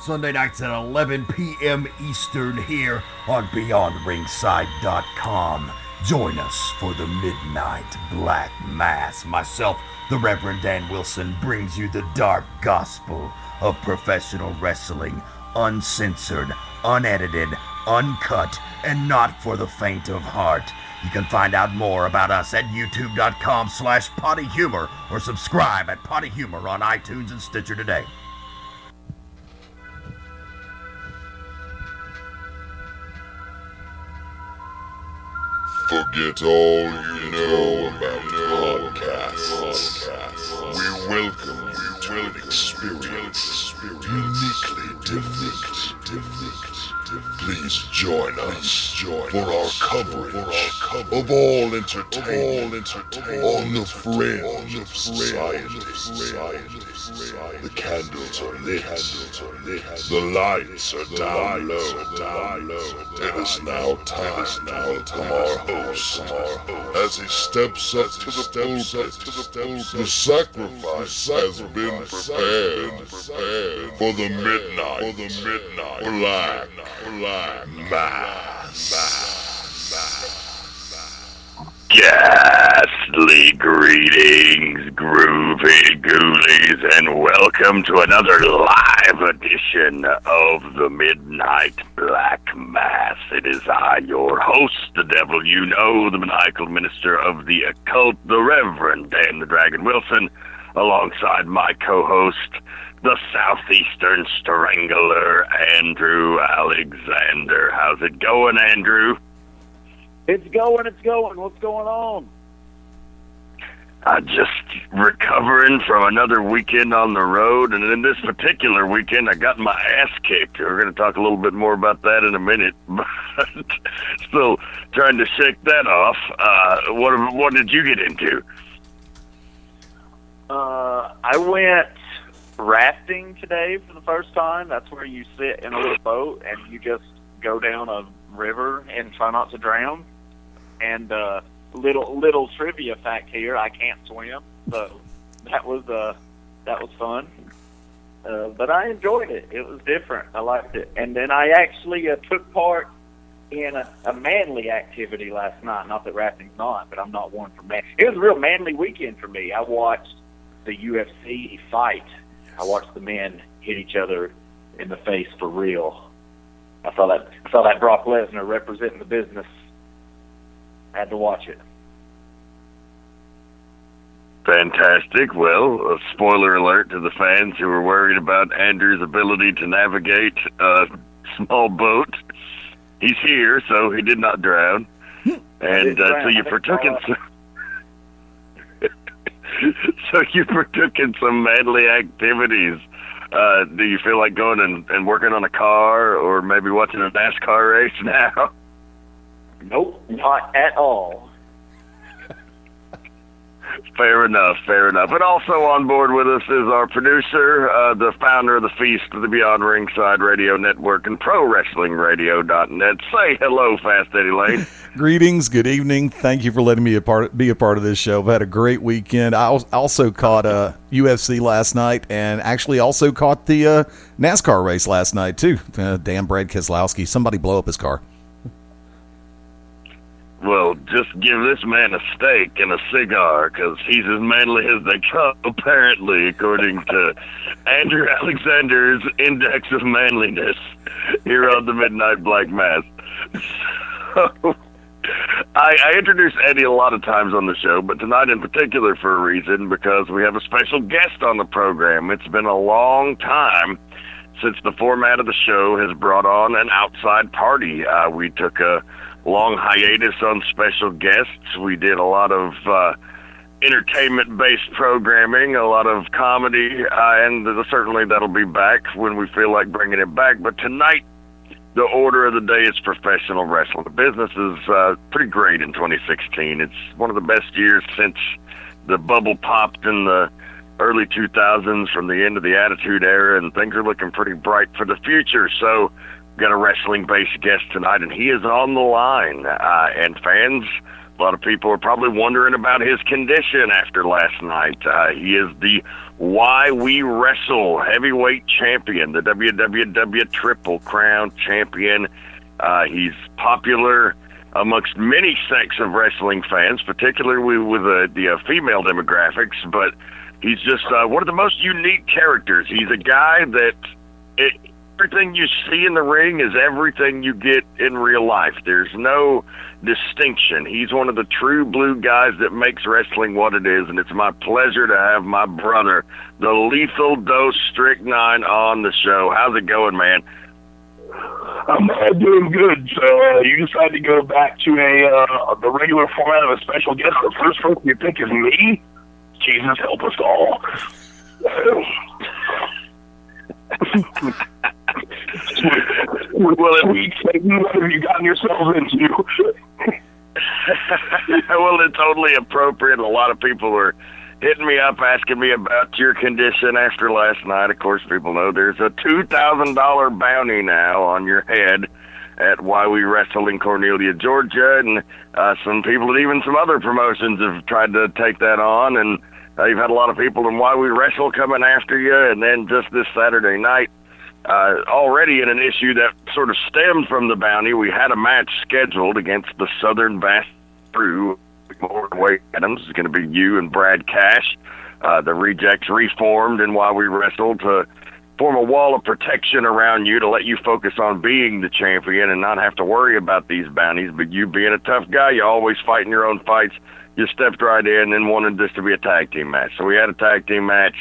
Sunday nights at 11 p.m. Eastern here on BeyondRingside.com. Join us for the Midnight Black Mass. Myself, the Reverend Dan Wilson, brings you the dark gospel of professional wrestling, uncensored, unedited, uncut, and not for the faint of heart. You can find out more about us at youtube.com/pottyhumor or subscribe at Potty Humor on iTunes and Stitcher today. Forget all you know about podcasts. We welcome you to an experience uniquely different. Please join us for our coverage of all entertainment on the fringe of society. The candles are lit, the lights are down low. It is now time to welcome our host as he steps up to the pulpit. The sacrifice has been prepared for the midnight Black Mass. Ghastly greetings, groovy ghoulies, and welcome to another live edition of the Midnight Black Mass. It is I, your host, the devil you know, the maniacal minister of the occult, the Reverend Dan the Dragon Wilson, alongside my co-host, the Southeastern Strangler, Andrew Alexander. How's it going, Andrew? It's going. What's going on? Just recovering from another weekend on the road, and in this particular weekend, I got my ass kicked. We're going to talk a little bit more about that in a minute, but still trying to shake that off. What did you get into? I went rafting today for the first time. That's where you sit in a little boat and you just go down a river and try not to drown. And little trivia fact here: I can't swim, so that was fun. But I enjoyed it. It was different. I liked it. And then I actually took part in a manly activity last night. Not that rafting's not, but I'm not one for man. It was a real manly weekend for me. I watched the UFC fight. I watched the men hit each other in the face for real. I saw that Brock Lesnar representing the business. Had to watch it. Fantastic. Well, a spoiler alert to the fans who were worried about Andrew's ability to navigate a small boat. He's here, so he did not drown. And so you partook in some manly activities. Do you feel like going and working on a car or maybe watching a NASCAR race now? Nope, not at all. Fair enough. But also on board with us is our producer, the founder of the Feast of the Beyond Ringside Radio Network and ProWrestlingRadio.net. Say hello, Fast Eddie Lane. Greetings, good evening. Thank you for letting me be a part of this show. I've had a great weekend. I also caught UFC last night and actually also caught the NASCAR race last night, too. Damn Brad Keselowski. Somebody blow up his car. Well, just give this man a steak and a cigar, because he's as manly as they come, apparently, according to Andrew Alexander's Index of Manliness here on the Midnight Black Mass. So, I introduce Eddie a lot of times on the show, but tonight in particular for a reason, because we have a special guest on the program. It's been a long time since the format of the show has brought on an outside party. We took a long hiatus on special guests. We did a lot of entertainment-based programming, a lot of comedy, and certainly that'll be back when we feel like bringing it back. But tonight, the order of the day is professional wrestling. The business is pretty great in 2016. It's one of the best years since the bubble popped in the early 2000s from the end of the Attitude Era, and things are looking pretty bright for the future. So got a wrestling-based guest tonight, and he is on the line. And fans, A lot of people are probably wondering about his condition after last night. He is the Why We Wrestle heavyweight champion, the WWW Triple Crown champion. He's popular amongst many sects of wrestling fans, particularly with the female demographics, but he's just one of the most unique characters. He's a guy that everything you see in the ring is everything you get in real life. There's no distinction. He's one of the true blue guys that makes wrestling what it is, and it's my pleasure to have my brother, the Lethal Dose Strychnine, on the show. How's it going, man? I'm doing good. So you decided to go back to the regular format of a special guest. The first person you pick is me? Jesus help us all. Well, at least what have you gotten yourselves into? Well, it's totally appropriate. A lot of people were hitting me up asking me about your condition after last night. Of course, people know there's a $2,000 bounty now on your head at Why We Wrestle in Cornelia, Georgia, and some people and even some other promotions have tried to take that on, and you've had a lot of people in Why We Wrestle coming after you, and then just this Saturday night, already in an issue that sort of stemmed from the bounty, we had a match scheduled against the Southern Bass Crew. Wade Adams is going to be you and Brad Cash. The Rejects reformed and Why We Wrestled to form a wall of protection around you to let you focus on being the champion and not have to worry about these bounties. But you being a tough guy, you always fighting your own fights. You stepped right in and wanted this to be a tag team match. So we had a tag team match,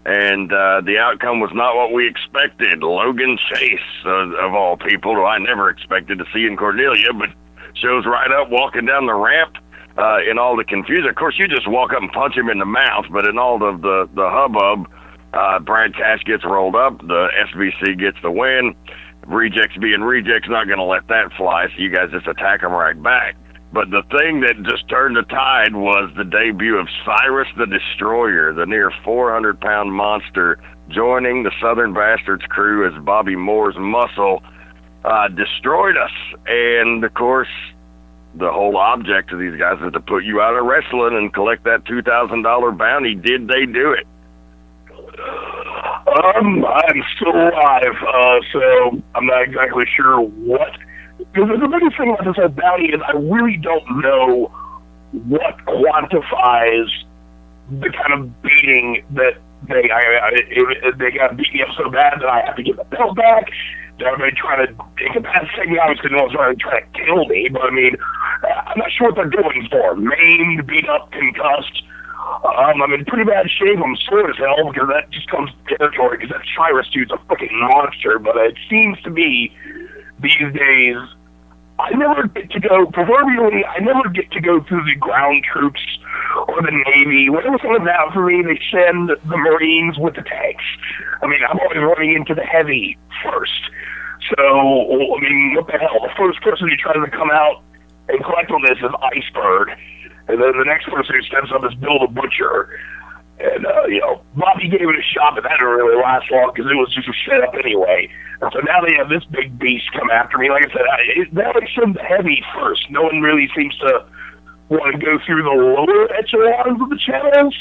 and the outcome was not what we expected. Logan Chase, of all people, who I never expected to see in Cornelia, but shows right up walking down the ramp. In all the confusion, of course, you just walk up and punch him in the mouth, but in all of the hubbub, Brad Cash gets rolled up, the SBC gets the win. Rejects being Rejects, not going to let that fly, so you guys just attack them right back. But the thing that just turned the tide was the debut of Cyrus the Destroyer, the near 400-pound monster, joining the Southern Bastards crew as Bobby Moore's muscle destroyed us. And, of course, the whole object of these guys is to put you out of wrestling and collect that $2,000 bounty. Did they do it? I'm still alive, so I'm not exactly sure what. The biggest thing about this whole bounty is I really don't know what quantifies the kind of beating that they got beat me up so bad that I have to get the belt back. They're trying to incapacitate me. Obviously, no one's really trying to kill me, but I mean, I'm not sure what they're going for. Maimed, beat up, concussed. I'm in pretty bad shape. I'm sore as hell because that just comes to territory because that Cyrus dude's a fucking monster. But it seems to be these days, I never get to go, proverbially, I never get to go through the ground troops or the Navy. Whatever something's out for me, they send the Marines with the tanks. I mean, I'm always running into the heavy first. So, I mean, what the hell? The first person who tries to come out and collect on this is Iceberg. And then the next person who steps up is Bill the Butcher. And, Bobby gave it a shot, but that didn't really last long because it was just a setup anyway. And so now they have this big beast come after me. Like I said, now they send the heavy first. No one really seems to want to go through the lower echelons of the channels.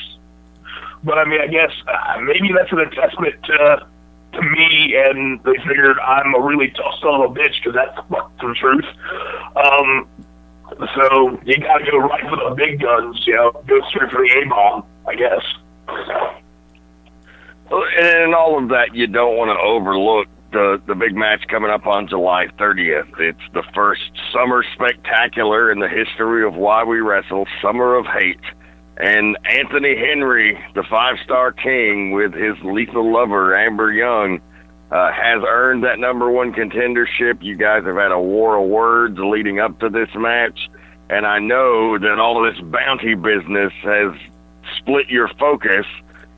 But, I mean, I guess maybe that's an testament to me, and they figured I'm a really tough son of a bitch because that's the truth. So you got to go right for the big guns, go straight for the A-bomb, I guess. And in all of that, you don't want to overlook the big match coming up on July 30th. It's the first summer spectacular in the history of Why We Wrestle, Summer of Hate. And Anthony Henry, the 5-star king, with his lethal lover, Amber Young, has earned that number one contendership. You guys have had a war of words leading up to this match, and I know that all of this bounty business has split your focus,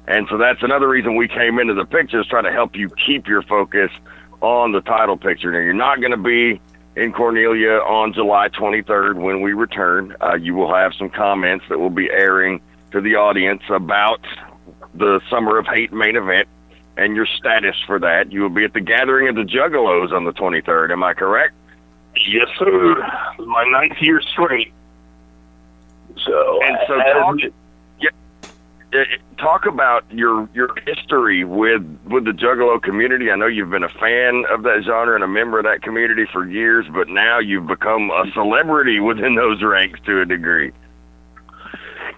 and so that's another reason we came into the picture, is trying to help you keep your focus on the title picture. Now, you're not going to be in Cornelia on July 23rd when we return. You will have some comments that will be airing to the audience about the Summer of Hate main event and your status for that. You will be at the Gathering of the Juggalos on the 23rd. Am I correct? Yes, sir. My 9th year straight. talk about your history with the Juggalo community. I know you've been a fan of that genre and a member of that community for years, but now you've become a celebrity within those ranks to a degree.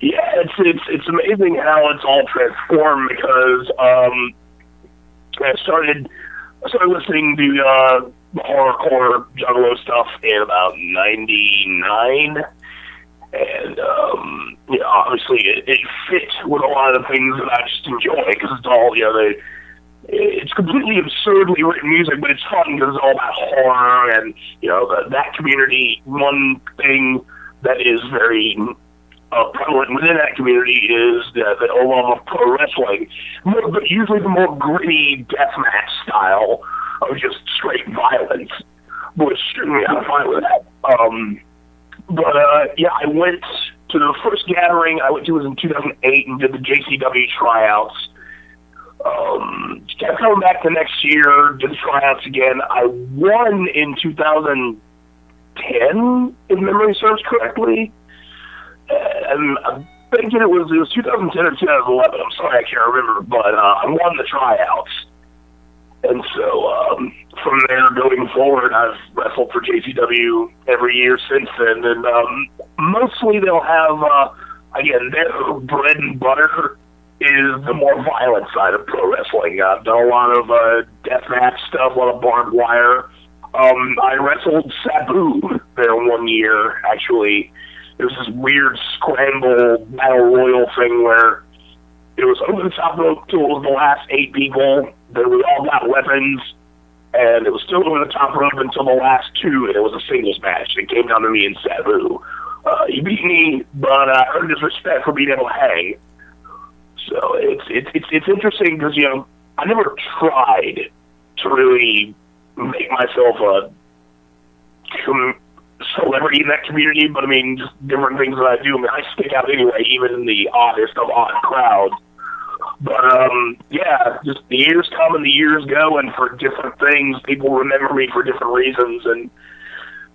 Yeah, it's amazing how it's all transformed because I started listening to horrorcore Juggalo stuff in about '99. And, obviously it fit with a lot of the things that I just enjoy because it's all, it's completely absurdly written music, but it's fun because it's all about horror and, that community. One thing that is very prevalent within that community is the love of pro wrestling, but usually the more gritty deathmatch style of just straight violence, which I'm fine with that. I went to the first gathering I went to was in 2008 and did the JCW tryouts. Kept coming back the next year, did the tryouts again. I won in 2010, if memory serves correctly. And I'm thinking it was 2010 or 2011. I'm sorry, I can't remember, but I won the tryouts. And so from there going forward, I've wrestled for JCW every year since then. And mostly they'll have, again, their bread and butter is the more violent side of pro wrestling. I've done a lot of deathmatch stuff, a lot of barbed wire. I wrestled Sabu there one year, actually. It was this weird scramble battle royal thing where it was over the top rope till it was the last 8 people. Then we all got weapons, and it was still over the top rope until the last 2, and it was a singles match. It came down to me and Sabu. He beat me, but I earned his respect for being able to hang. So it's interesting because I never tried to really make myself a celebrity in that community, but I mean, just different things that I do. I mean, I stick out anyway, even in the oddest of odd crowds. But just the years come and the years go, and for different things, people remember me for different reasons, and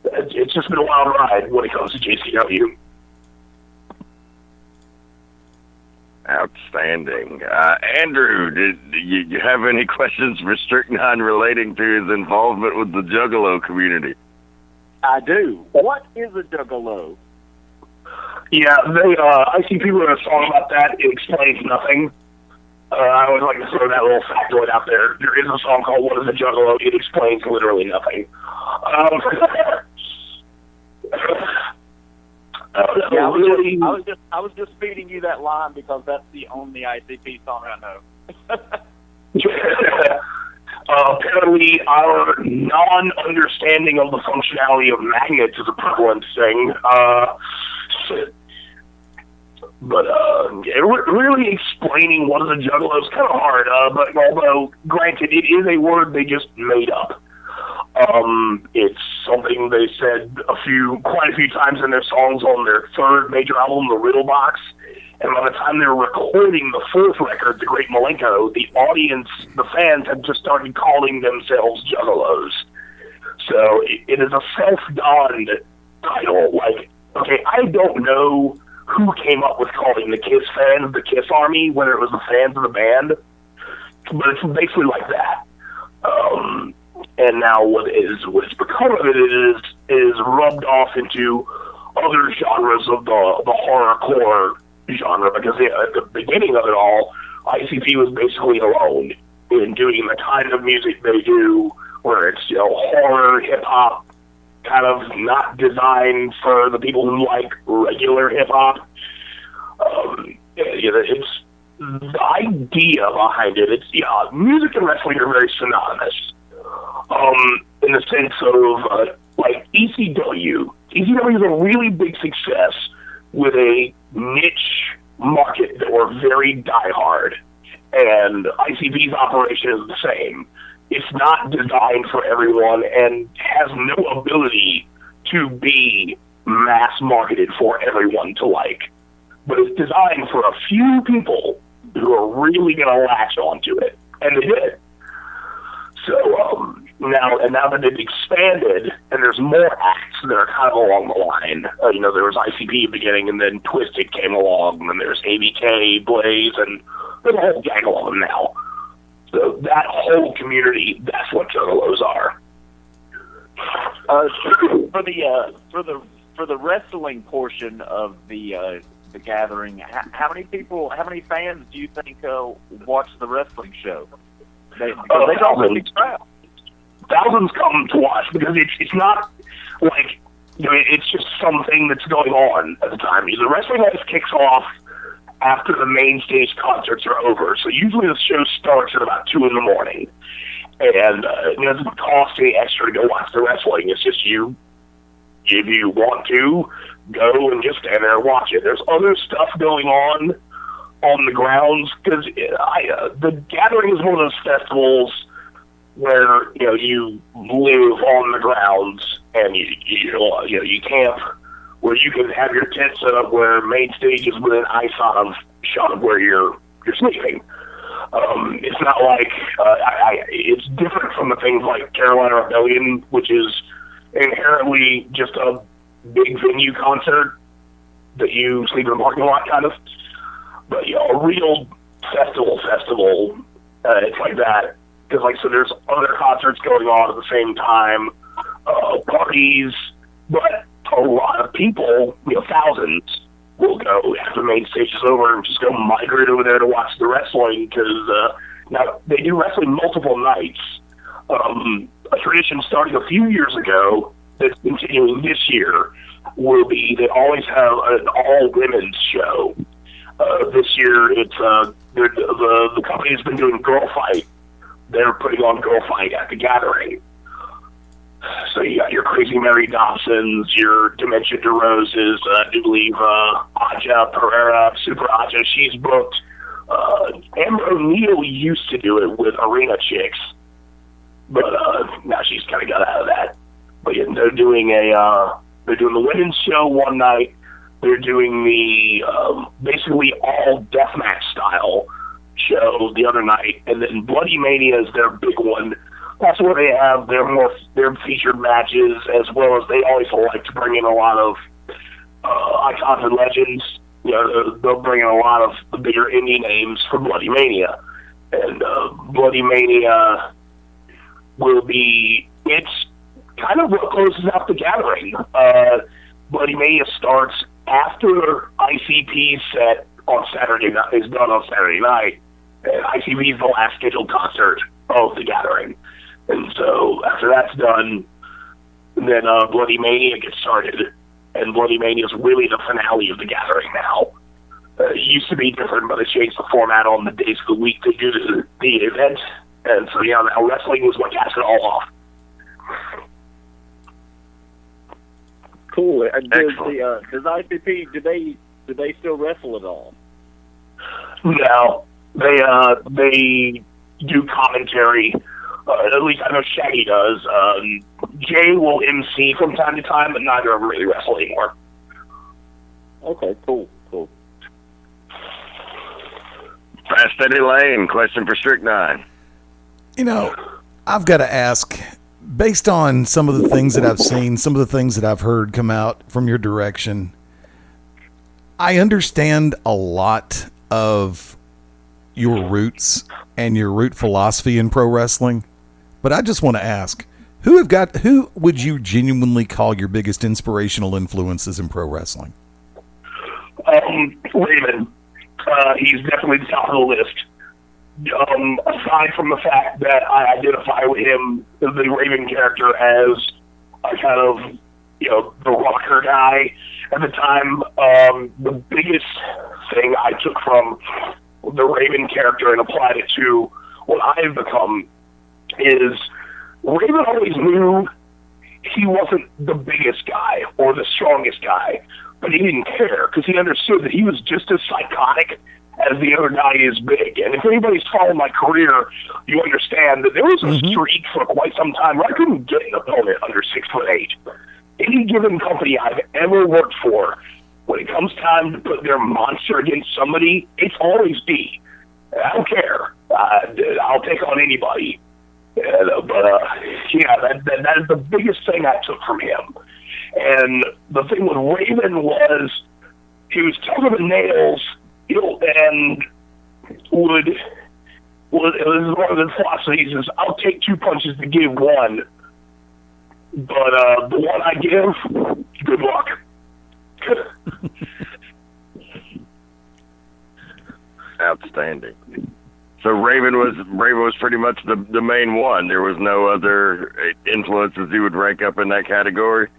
it's just been a wild ride when it comes to JCW. Outstanding. Andrew, did you have any questions for Strychnine relating to his involvement with the Juggalo community? I do. What is a Juggalo? Yeah, I see people in a song about that. It explains nothing. I always like to throw that little factoid out there. There is a song called "What is a Juggalo?" It explains literally nothing. I was just feeding you that line because that's the only ICP song I know. Apparently, our non-understanding of the functionality of magnets is a prevalent thing. But really explaining what is a Juggalo is kind of hard. But although, granted, it is a word they just made up. It's something they said quite a few times in their songs on their third major album, The Riddle Box. And by the time they were recording the fourth record, The Great Malenko, the audience, the fans, had just started calling themselves Juggalos. So it is a self-donned title. Like, okay, I don't know who came up with calling the Kiss fans the Kiss Army, whether it was the fans of the band, but it's basically like that. And now what it's become of it is rubbed off into other genres of the horrorcore genre, because at the beginning of it all, ICP was basically alone in doing the kind of music they do, where it's horror, hip hop, kind of not designed for the people who like regular hip hop. It's the idea behind it. It's music and wrestling are very synonymous. In the sense of like ECW. ECW is a really big success with a niche market that were very diehard, and ICP's operation is the same. It's not designed for everyone and has no ability to be mass marketed for everyone to like, but it's designed for a few people who are really going to latch onto it, and they did. So, now that they've expanded and there's more acts that are kind of along the line. There was ICP at the beginning, and then Twisted came along, and then there's ABK, Blaze, and there's a whole gaggle of them now. So that whole community, that's what Juggalos are. For the wrestling portion of the gathering, how many fans do you think watch the wrestling show? They don't really crowd. Thousands come to watch because it's not like it's just something that's going on at the time. The wrestling always kicks off after the main stage concerts are over. So usually the show starts at about 2 in the morning, and it doesn't cost any extra to go watch the wrestling. It's just you. If you want to, go and just stand there and watch it. There's other stuff going on the grounds because the gathering is one of those festivals where you live on the grounds and you camp, where you can have your tent set up where main stage is within shot of where you're sleeping. It's not like it's different from the things like Carolina Rebellion, which is inherently just a big venue concert that you sleep in a parking lot kind of. But a real festival, it's like that. Because so there's other concerts going on at the same time, parties, but a lot of people, thousands, will go after the main stage is over and just go migrate over there to watch the wrestling because now they do wrestling multiple nights. A tradition starting a few years ago that's continuing this year will be they always have an all-women's show. This year, it's the company's been doing Girl Fight. They're putting on Girl Fight at the gathering. So you got your Crazy Mary Dobsons, your Dementia DeRoses, I do believe Aja Pereira, Super Aja, she's booked. Amber O'Neil used to do it with Arena Chicks, but now she's kind of got out of that. But yeah, they're doing the women's show one night. They're doing the basically all deathmatch style show the other night, and then Bloody Mania is their big one. That's where they have their featured matches, as well as they always like to bring in a lot of icons and legends. They'll bring in a lot of the bigger indie names for Bloody Mania, and Bloody Mania it's kind of what closes out the gathering. Bloody Mania starts after ICP's set on Saturday night is done on Saturday night. And ICP is the last scheduled concert of the gathering. And so after that's done, then Bloody Mania gets started. And Bloody Mania is really the finale of the gathering now. It used to be different, but they changed the format on the days of the week they do the event. And so, now wrestling was what caps it all off. Cool. Does ICP, do they still wrestle at all? No. They do commentary. At least I know Shaggy does. Jay will MC from time to time, but neither of them really wrestle anymore. Okay, cool. Fast Eddie Lane, question for Strychnine. I've got to ask, based on some of the things that I've seen, some of the things that I've heard come out from your direction, I understand a lot of your roots and your root philosophy in pro wrestling, but I just want to ask, who would you genuinely call your biggest inspirational influences in pro wrestling? Raven. He's definitely the top of the list. Aside from the fact that I identify with him, the Raven character, as a kind of, the rocker guy at the time, the biggest thing I took from the Raven character and applied it to what I've become is Raven always knew he wasn't the biggest guy or the strongest guy, but he didn't care because he understood that he was just as psychotic as the other guy is big. And if anybody's followed my career, you understand that there was a streak for quite some time where I couldn't get an opponent under 6'8". Any given company I've ever worked for, when it comes time to put their monster against somebody, it's always me. I don't care. I'll take on anybody. Yeah, that is the biggest thing I took from him. And the thing with Raven was he was tougher than nails, and would it was one of his philosophies is I'll take 2 punches to give one, but the one I give, good luck. Outstanding. So Raven was pretty much the main one. There was no other influences you would rank up in that category.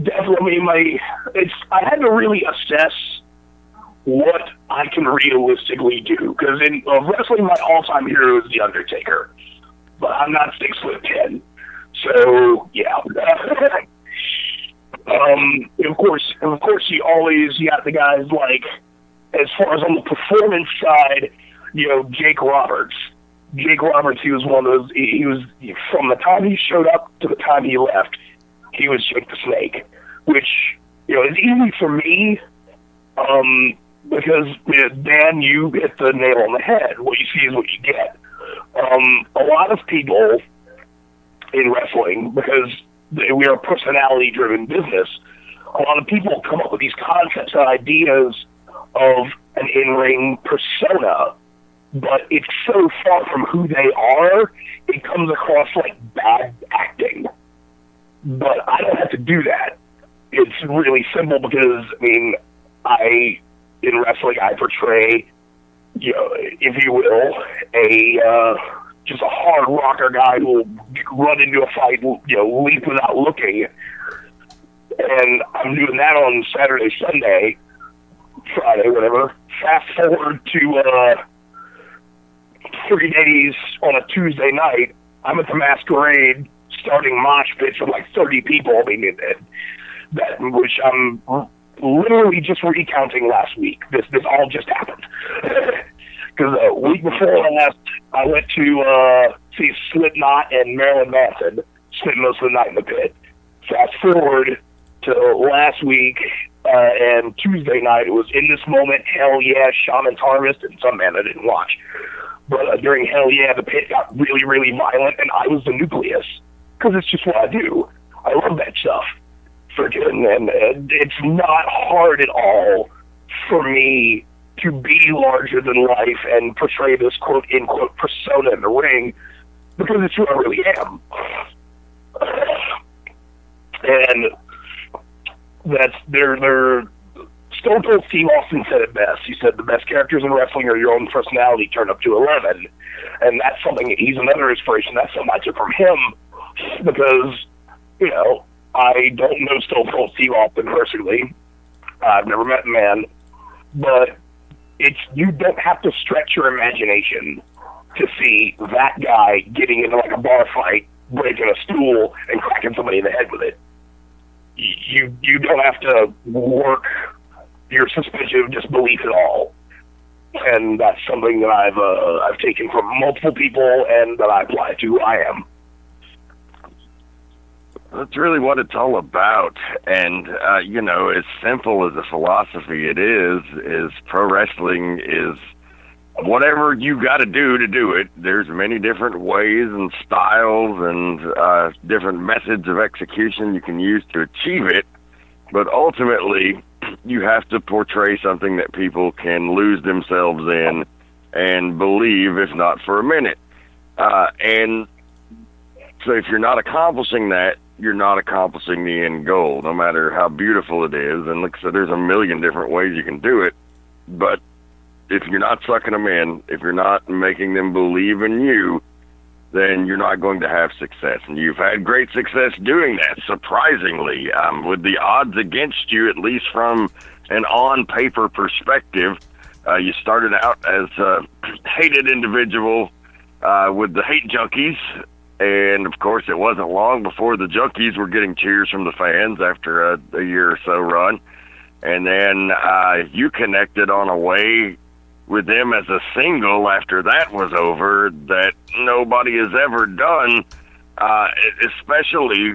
Definitely, I had to really assess what I can realistically do, because in wrestling, my all-time hero is The Undertaker, but I'm not 6'10", so yeah. Of course, you got the guys like, as far as on the performance side, Jake Roberts. Jake Roberts, he was one of those. He was from the time he showed up to the time he left, he was Jake the Snake, which is easy for me, because Dan, you hit the nail on the head. What you see is what you get. A lot of people in wrestling, because we are a personality-driven business, a lot of people come up with these concepts and ideas of an in-ring persona, but it's so far from who they are, it comes across like bad acting. But I don't have to do that. It's really simple because, in wrestling, I portray, if you will, just a hard rocker guy who will run into a fight, leap without looking. And I'm doing that on Saturday, Sunday, Friday, whatever. Fast forward to 3 days on a Tuesday night, I'm at the Masquerade starting mosh pits with like 30 people. Which I'm literally just recounting last week. This all just happened. Because a week before last, I went to see Slipknot and Marilyn Manson. Spent most of the night in the pit. Fast forward to last week, and Tuesday night, it was In This Moment, Hell Yeah, Shaman's Harvest, and some band I didn't watch. But during Hell Yeah, the pit got really, really violent, and I was the nucleus. Because it's just what I do. I love that stuff. And it's not hard at all for me to be larger than life and portray this quote-unquote persona in the ring, because it's who I really am. And that's they're Stone Cold Steve Austin said it best. He said the best characters in wrestling are your own personality turned up to 11. And that's something, he's another inspiration. That's something I took from him, because, I don't know Stone Cold Steve Austin personally. I've never met the man. But you don't have to stretch your imagination to see that guy getting into like a bar fight, breaking a stool, and cracking somebody in the head with it. You don't have to work your suspension of disbelief at all. And that's something that I've taken from multiple people and that I apply to who I am. That's really what it's all about. And, as simple as a philosophy it is pro wrestling is whatever you got to do it. There's many different ways and styles and different methods of execution you can use to achieve it. But ultimately, you have to portray something that people can lose themselves in and believe, if not for a minute. And so if you're not accomplishing that, you're not accomplishing the end goal, no matter how beautiful it is. And like I said, there's a million different ways you can do it. But if you're not sucking them in, if you're not making them believe in you, then you're not going to have success. And you've had great success doing that, surprisingly, with the odds against you, at least from an on-paper perspective. You started out as a hated individual with the Hate Junkies, and, of course, it wasn't long before the Junkies were getting cheers from the fans after a year or so run. And then you connected on a way with them as a single after that was over that nobody has ever done, especially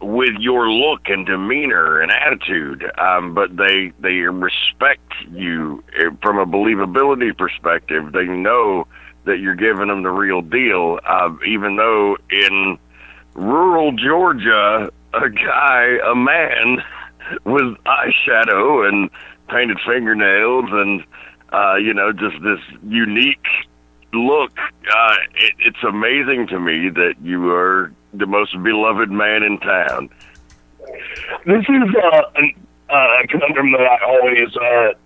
with your look and demeanor and attitude. But they respect you from a believability perspective. They know that you're giving them the real deal. Even though in rural Georgia, a man with eyeshadow and painted fingernails and, just this unique look. It's amazing to me that you are the most beloved man in town. This is a conundrum that I always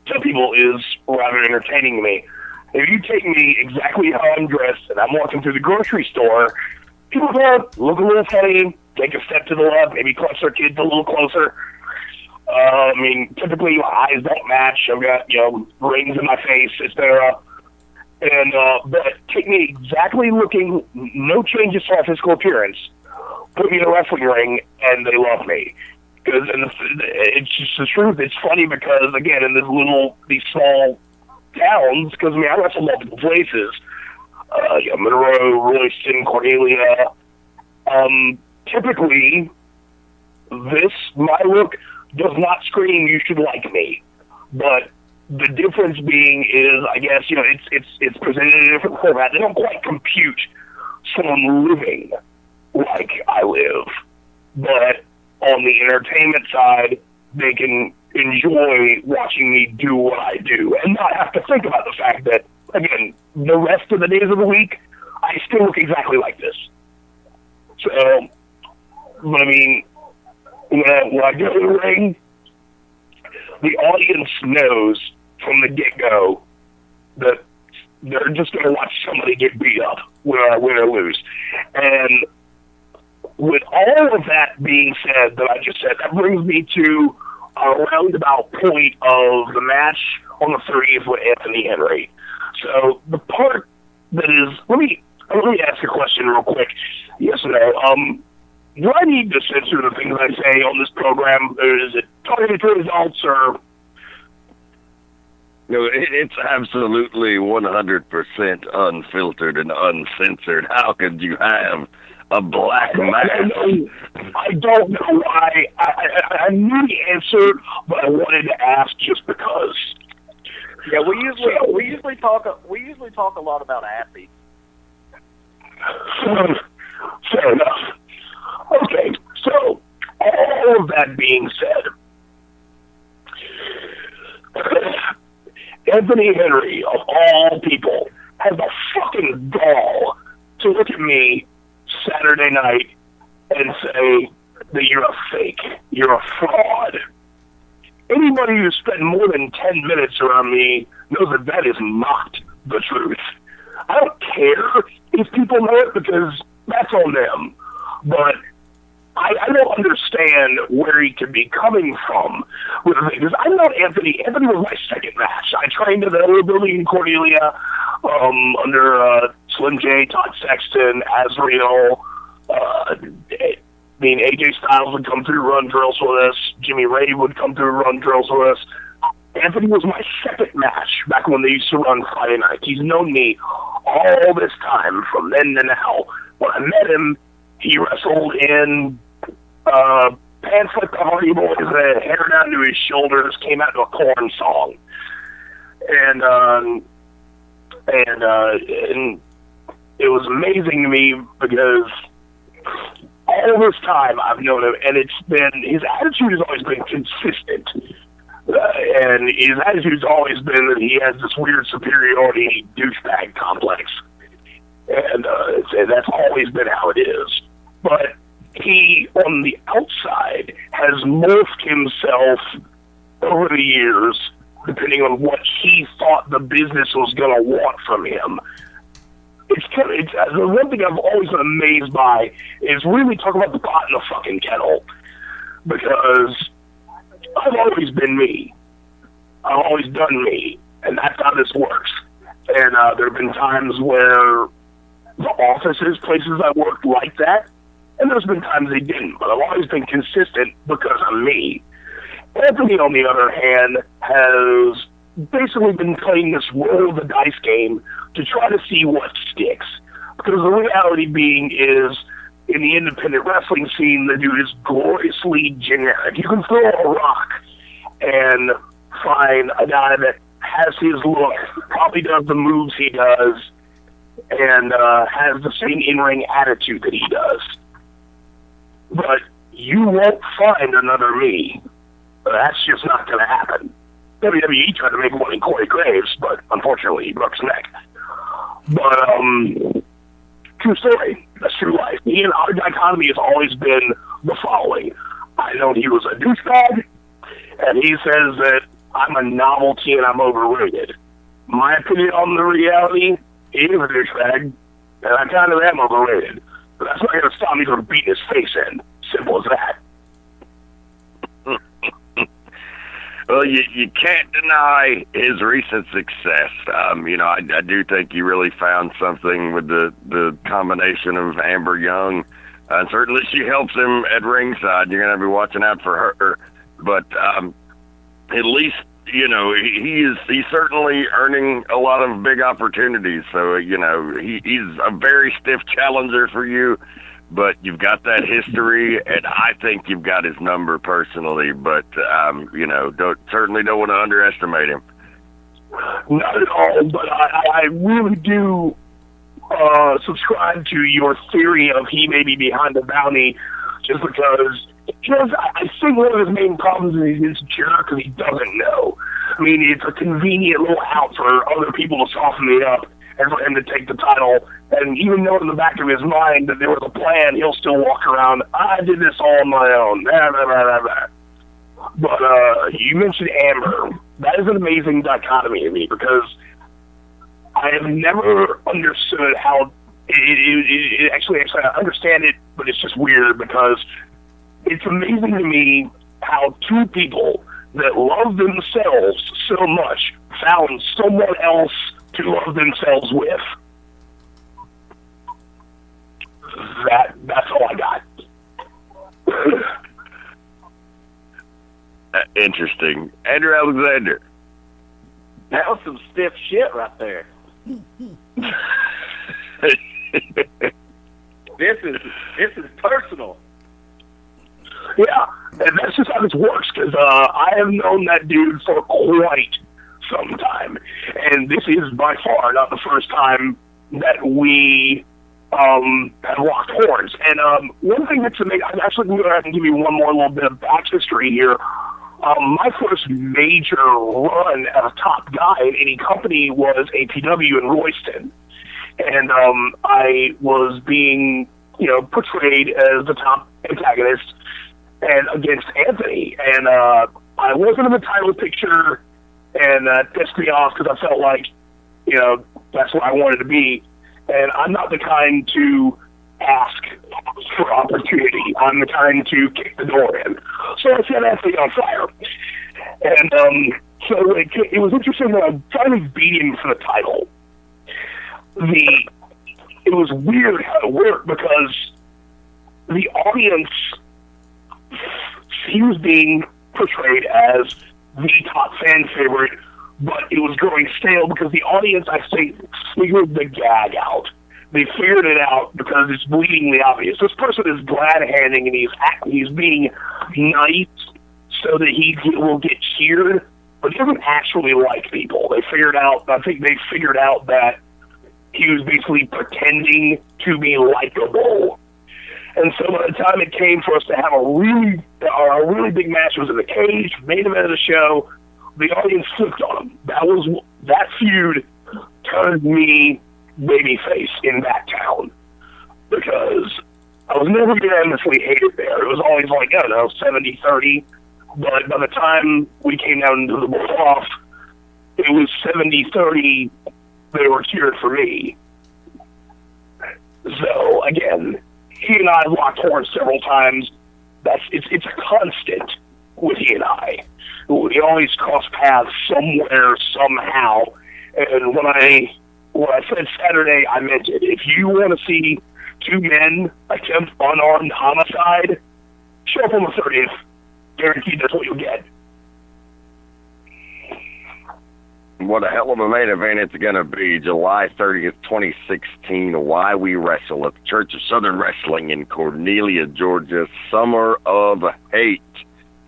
tell people is rather entertaining to me. If you take me exactly how I'm dressed and I'm walking through the grocery store, people go, look a little funny, take a step to the left, maybe clutch their kids a little closer. Typically my eyes don't match. I've got, rings in my face, etc. And, but take me exactly looking, no changes to my physical appearance, put me in a wrestling ring, and they love me. Because it's just the truth. It's funny because, again, in these small towns, because, I wrestle multiple places, Monroe, Royston, Cornelia, typically, my look does not scream, you should like me. But the difference being is, I guess, it's presented in a different format. They don't quite compute someone living like I live. But on the entertainment side, they can enjoy watching me do what I do and not have to think about the fact that, again, the rest of the days of the week, I still look exactly like this. So, but when I go to the ring, the audience knows from the get-go that they're just going to watch somebody get beat up, win or lose. And with all of that being said, that I just said, that brings me to a roundabout point of the match on the 30th with Anthony Henry. So the part that is, let me ask a question real quick. Yes or no? Do I need to censor the things I say on this program? Or is it targeted to adults or? No, it's absolutely 100% unfiltered and uncensored. How could you have a black mass? I don't know why. I knew the answer, but I wanted to ask just because. Yeah, we usually talk a lot about Assy. Fair enough. Okay, so all of that being said, Anthony Henry, of all people, has the fucking gall to look at me Saturday night and say that you're a fake, you're a fraud. Anybody who spent more than 10 minutes around me knows that is not the truth. I don't care if people know it because that's on them. But I don't understand where he could be coming from with the thing. Because I'm not Anthony. Anthony was my second match. I trained in the other building in Cornelia under Slim J, Todd Sexton, Azrael. AJ Styles would come through run drills with us. Jimmy Ray would come through run drills with us. Anthony was my second match back when they used to run Friday night. He's known me all this time from then to now. When I met him, he wrestled in pants like the Hardy Boys, had hair down to his shoulders, came out to a Korn song. And it was amazing to me because all this time I've known him, and his attitude has always been consistent. And his attitude's always been that he has this weird superiority douchebag complex. And that's always been how it is. But he, on the outside, has morphed himself over the years, depending on what he thought the business was going to want from him. The one thing I've always been amazed by is really talk about the pot in the fucking kettle. Because I've always been me. I've always done me. And that's how this works. And there have been times where the offices, places I worked like that, and there's been times they didn't, but I've always been consistent because I'm me. Anthony, on the other hand, has basically been playing this roll of the dice game to try to see what sticks. Because the reality being is, in the independent wrestling scene, the dude is gloriously generic. You can throw a rock and find a guy that has his look, probably does the moves he does, and has the same in-ring attitude that he does. But you won't find another me. That's just not going to happen. WWE tried to make one in Corey Graves, but unfortunately he broke his neck. But, true story. That's true life. Me and our dichotomy has always been the following. I know he was a douchebag, and he says that I'm a novelty and I'm overrated. My opinion on the reality, he is a douchebag, and I kind of am overrated. But that's not going to stop me from beating his face in. Simple as that. Well, you can't deny his recent success. I do think you really found something with the combination of Amber Young. And certainly she helps him at ringside. You're going to be watching out for her. But at least, he's certainly earning a lot of big opportunities. So, he's a very stiff challenger for you. But you've got that history, and I think you've got his number personally. But certainly don't want to underestimate him. Not at all. But I really do subscribe to your theory of he may be behind the bounty, just because I think one of his main problems is he's insecure because he doesn't know. I mean, it's a convenient little out for other people to soften me up and for him to take the title. And even though in the back of his mind that there was a plan, he'll still walk around, I did this all on my own. Blah, blah, blah, blah, blah. But you mentioned Amber. That is an amazing dichotomy to me because I have never understood how it actually I understand it, but it's just weird because it's amazing to me how two people that love themselves so much found someone else to love themselves with. That's all I got. Interesting. Andrew Alexander. That was some stiff shit right there. This is personal. Yeah, and that's just how this works, because I have known that dude for quite some time, and this is by far not the first time that we have locked horns. And one thing that's amazing, I'm actually going to go ahead and give you one more little bit of back history here. My first major run as a top guy in any company was APW in Royston. And I was being, portrayed as the top antagonist and against Anthony. And I wasn't in the title picture, and that pissed me off because I felt like, that's what I wanted to be. And I'm not the kind to ask for opportunity. I'm the kind to kick the door in. So I set Anthony on fire. And so it was interesting that I finally beat him for the title. It was weird how it worked because the audience, he was being portrayed as the top fan favorite, but it was growing stale because the audience, I think, figured the gag out. They figured it out because it's bleedingly obvious. This person is glad-handing and he's being nice so that he will get cheered, but he doesn't actually like people. I think they figured out that he was basically pretending to be likable. And so by the time it came for us to have a really big match, was in the cage, main event of the show, the audience flipped on him. That feud turned me babyface in that town because I was never unanimously hated there. It was always like, 70-30. But by the time we came down to the blow-off, it was 70-30. They were cheered for me. So, again, he and I locked horns several times. It's a constant with he and I. We always cross paths somewhere, somehow. And when I said Saturday, I meant it. If you want to see two men attempt unarmed homicide, show up on the 30th. Guaranteed that's what you'll get. What a hell of a main event it's going to be. July 30th, 2016, Why We Wrestle at the Church of Southern Wrestling in Cornelia, Georgia. Summer of Hate,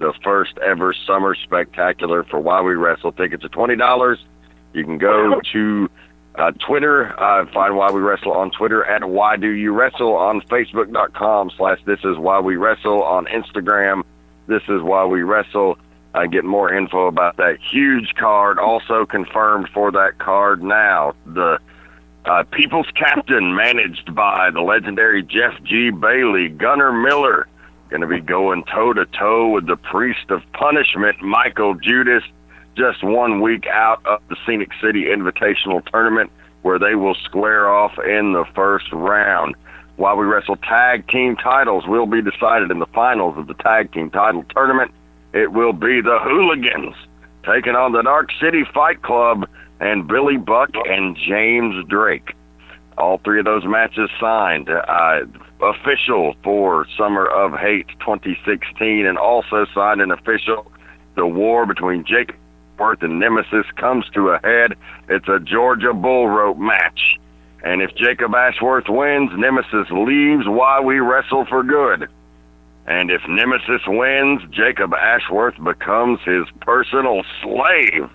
the first ever summer spectacular for Why We Wrestle. Tickets are $20. You can go to Twitter, find Why We Wrestle on Twitter at Why Do You Wrestle, on Facebook.com/This Is Why We Wrestle, on Instagram, This Is Why We Wrestle. Get more info about that huge card. Also confirmed for that card now, the People's Captain, managed by the legendary Jeff G. Bailey, Gunnar Miller, going to be going toe-to-toe with the Priest of Punishment, Michael Judas, just 1 week out of the Scenic City Invitational Tournament, where they will square off in the first round. While We Wrestle tag team titles will be decided in the finals of the tag team title tournament. It will be the Hooligans taking on the Dark City Fight Club and Billy Buck and James Drake. All three of those matches signed, official for Summer of Hate 2016, and also signed and official. The war between Jacob Ashworth and Nemesis comes to a head. It's a Georgia bull rope match. And if Jacob Ashworth wins, Nemesis leaves Why We Wrestle for good. And if Nemesis wins, Jacob Ashworth becomes his personal slave.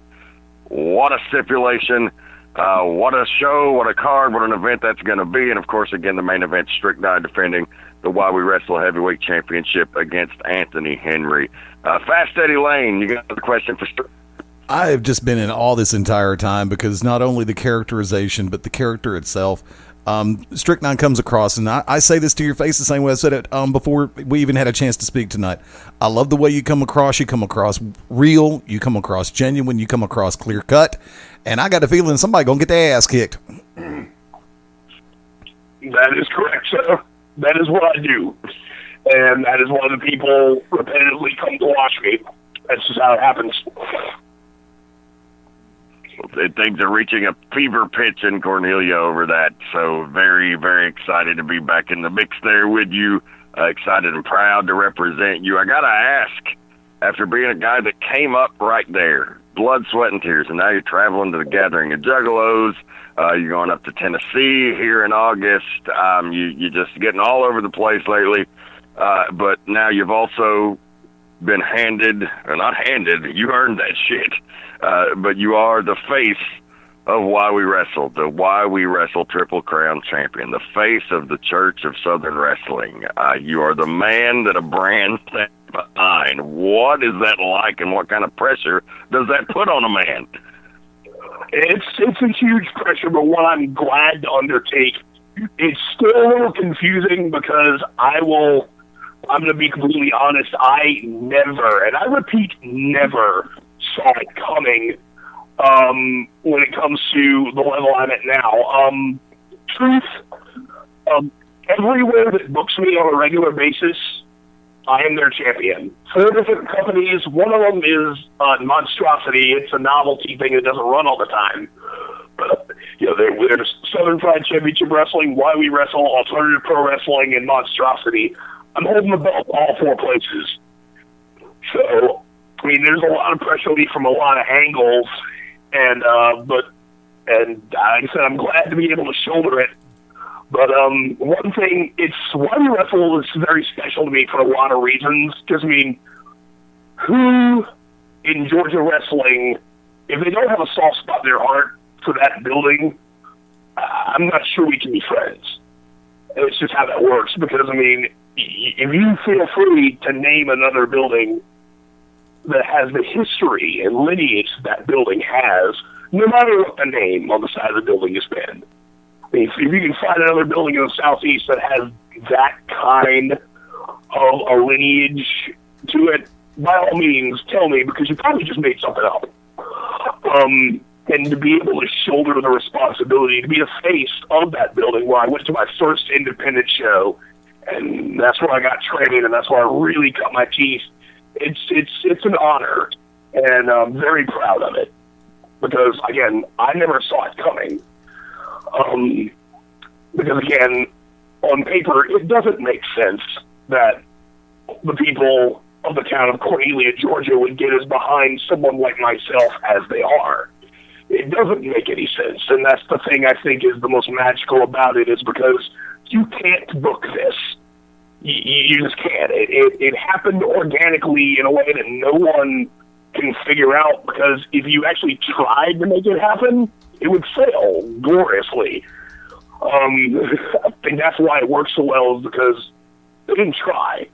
What a stipulation. What a show, what a card, what an event that's going to be. And, of course, again, the main event, Strychnine defending the Why We Wrestle Heavyweight Championship against Anthony Henry. Fast Eddie Lane, you got a question for Strychnine? I have just been in awe this entire time because not only the characterization, but the character itself. Strychnine comes across, and I say this to your face the same way I said it before we even had a chance to speak tonight. I love the way you come across. You come across real. You come across genuine. You come across clear cut. And I got a feeling somebody going to get their ass kicked. That is correct, sir. That is what I do. And that is why the people repetitively come to watch me. That's just how it happens. Things are reaching a fever pitch in Cornelia over that. So very, very excited to be back in the mix there with you. Excited and proud to represent you. I got to ask, after being a guy that came up right there, blood, sweat, and tears, and now you're traveling to the Gathering of Juggalos, you're going up to Tennessee here in August, you're just getting all over the place lately, but now you've also been handed, or not handed, you earned that shit, but you are the face of Why We Wrestle, the Why We Wrestle Triple Crown champion, the face of the Church of Southern Wrestling. You are the man that a brand stands behind. What is that like, and what kind of pressure does that put on a man? It's a huge pressure, but one I'm glad to undertake. It's still a little confusing because I'm going to be completely honest, I never, and I repeat, never saw it coming when it comes to the level I'm at now. Truth, everywhere that books me on a regular basis, I am their champion. 4 different companies. One of them is Monstrosity. It's a novelty thing that doesn't run all the time. There's Southern Fried Championship Wrestling, Why We Wrestle, Alternative Pro Wrestling, and Monstrosity. I'm holding the belt all 4 places. So, I mean, there's a lot of pressure on me from a lot of angles, and like I said, I'm glad to be able to shoulder it. But one thing, Why We Wrestle is very special to me for a lot of reasons. Because, I mean, who in Georgia wrestling, if they don't have a soft spot in their heart for that building, I'm not sure we can be friends. It's just how that works. Because, I mean, if you feel free to name another building that has the history and lineage that building has, no matter what the name on the side of the building has been. I mean, if you can find another building in the Southeast that has that kind of a lineage to it, by all means, tell me, because you probably just made something up. And to be able to shoulder the responsibility to be the face of that building, where I went to my first independent show, and that's where I got training, and that's where I really cut my teeth. It's an honor, and I'm very proud of it. Because, again, I never saw it coming. Because, again, on paper, it doesn't make sense that the people of the town of Cornelia, Georgia, would get as behind someone like myself as they are. It doesn't make any sense, and that's the thing I think is the most magical about it, is because you can't book this. You just can't. It happened organically in a way that no one can figure out, because if you actually tried to make it happen, it would fail gloriously. I think that's why it works so well, is because they didn't try.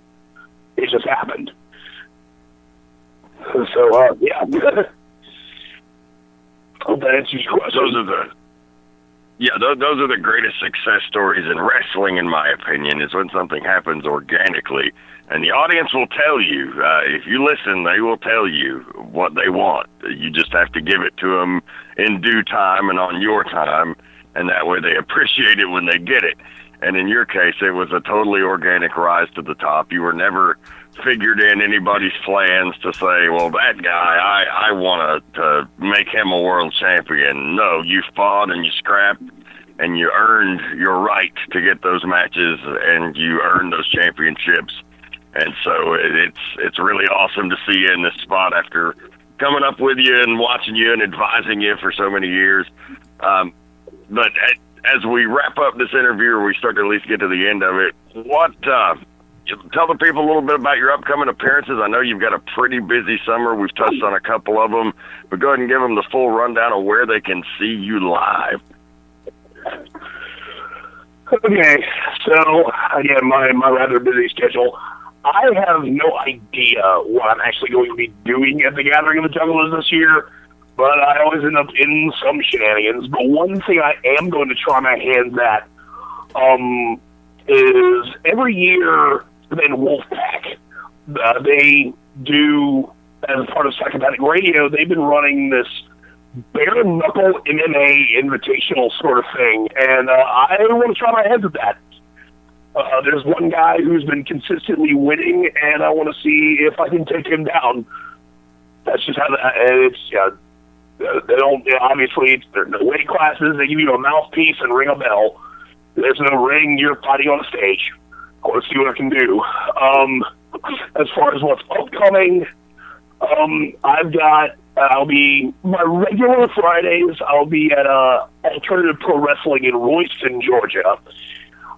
It just happened. So, yeah. Hope that answers your question. Those are the greatest success stories in wrestling, in my opinion, is when something happens organically. And the audience will tell you, if you listen, they will tell you what they want. You just have to give it to them in due time and on your time, and that way they appreciate it when they get it. And in your case, it was a totally organic rise to the top. You were never figured in anybody's plans to say, well, that guy, I want to make him a world champion. No, you fought and you scrapped, and you earned your right to get those matches, and you earned those championships. And so it's really awesome to see you in this spot after coming up with you and watching you and advising you for so many years. But as we wrap up this interview, or we start to at least get to the end of it, tell the people a little bit about your upcoming appearances. I know you've got a pretty busy summer. We've touched on a couple of them, but go ahead and give them the full rundown of where they can see you live. Okay, so again, my rather busy schedule. I have no idea what I'm actually going to be doing at the Gathering of the Juggalos this year, but I always end up in some shenanigans. But one thing I am going to try my hands at is every year in Wolfpack, they do, as part of Psychopathic Radio, they've been running this bare knuckle MMA invitational sort of thing, and I want to try my hands at that. There's one guy who's been consistently winning, and I want to see if I can take him down. That's just how it's. They don't, obviously, there's no weight classes. They give you a mouthpiece and ring a bell. There's no ring. You're fighting on a stage. I want to see what I can do. As far as what's upcoming, I'll be, my regular Fridays, I'll be at Alternative Pro Wrestling in Royston, Georgia.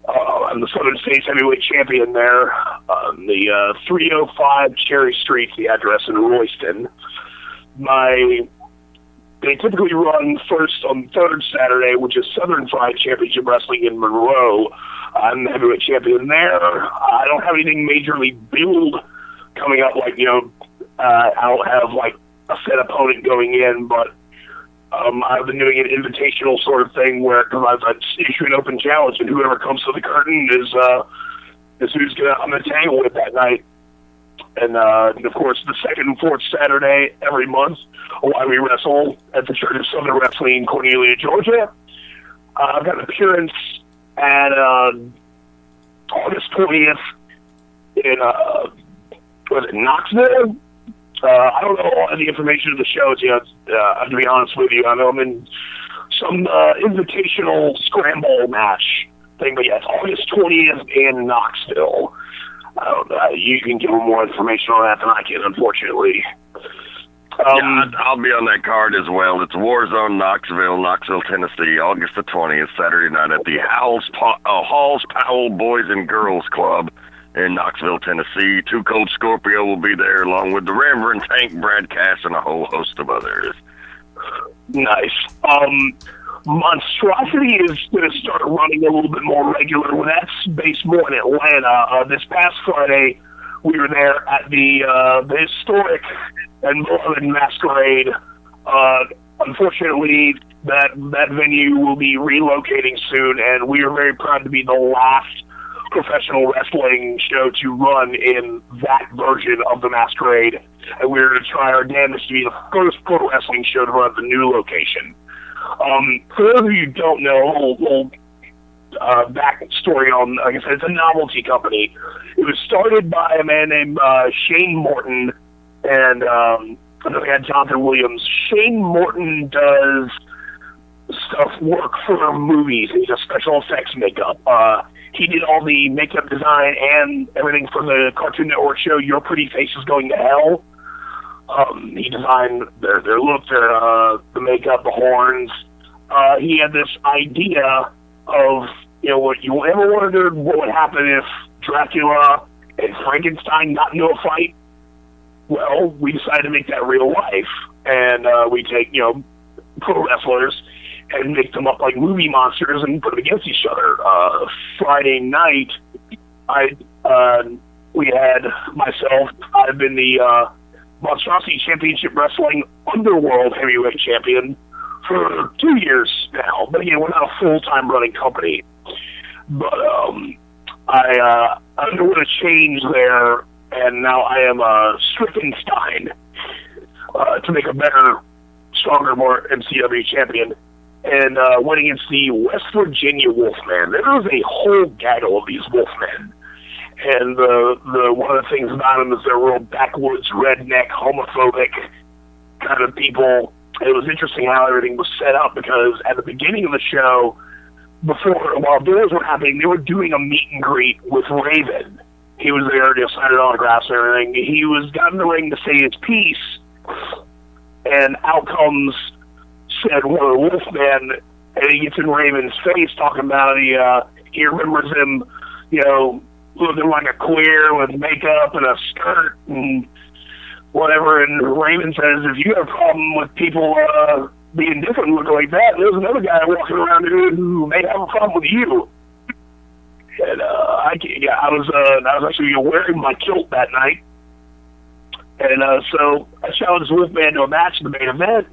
I'm the Southern States Heavyweight Champion there. The 305 Cherry Street, the address in Royston. They typically run first on third Saturday, which is Southern Fried Championship Wrestling in Monroe. I'm the heavyweight champion there. I don't have anything majorly billed coming up, I don't have a set opponent going in, but I've been doing an invitational sort of thing where I've issued an open challenge, and whoever comes to the curtain is who's I'm gonna tangle with that night. And of course, the second and fourth Saturday every month, while we wrestle at the Church of Southern Wrestling in Cornelia, Georgia. I've got an appearance at August 20th in Knoxville. I don't know all the information of the shows yet. To be honest with you, I know I'm in some invitational scramble match thing, but yeah, it's August 20th in Knoxville. You can give them more information on that than I can, unfortunately. I'll be on that card as well. It's Warzone Knoxville, Tennessee, August the 20th, Saturday night at the Halls Powell Boys and Girls Club in Knoxville, Tennessee. Two Cold Scorpio will be there, along with the Reverend Tank, Brad Cass, and a whole host of others. Nice. Monstrosity is going to start running a little bit more regular. Well, that's based more in Atlanta. This past Friday, we were there at the historic and beloved Masquerade. Unfortunately, that venue will be relocating soon, and we are very proud to be the last professional wrestling show to run in that version of the Masquerade. And we're going to try our damnedest to be the first pro wrestling show to run at the new location. For those of you who don't know, a little backstory on, like I said, it's a novelty company. It was started by a man named Shane Morton, and I know we had Jonathan Williams. Shane Morton does work for movies. He's a special effects makeup. He did all the makeup design and everything for the Cartoon Network show Your Pretty Face is Going to Hell. He designed their look, the makeup, the horns. He had this idea of, what you ever wondered what would happen if Dracula and Frankenstein got into a fight? Well, we decided to make that real life. And we take, pro wrestlers, and make them up like movie monsters and put them against each other. Friday night, we had myself. I've been the Monstrosity Championship Wrestling Underworld Heavyweight Champion for 2 years now. But again, we're not a full-time running company. But I underwent a change there, and now I am a Strickenstein to make a better, stronger, more MCW champion. And went against the West Virginia Wolfman. There was a whole gaggle of these Wolfmen. And the one of the things about them is they're real backwoods, redneck, homophobic kind of people. It was interesting how everything was set up, because at the beginning of the show, while doors were happening, they were doing a meet and greet with Raven. He was there to sign autographs and everything. He was got in the ring to say his piece, and out comes said one of the Wolfmen, and he gets in Raven's face talking about he remembers him, looking like a queer with makeup and a skirt and whatever. And Raven says, if you have a problem with people being different looking like that, there's another guy walking around here who may have a problem with you. And I was actually wearing my kilt that night, and so I challenged Wolfman to a match in the main event.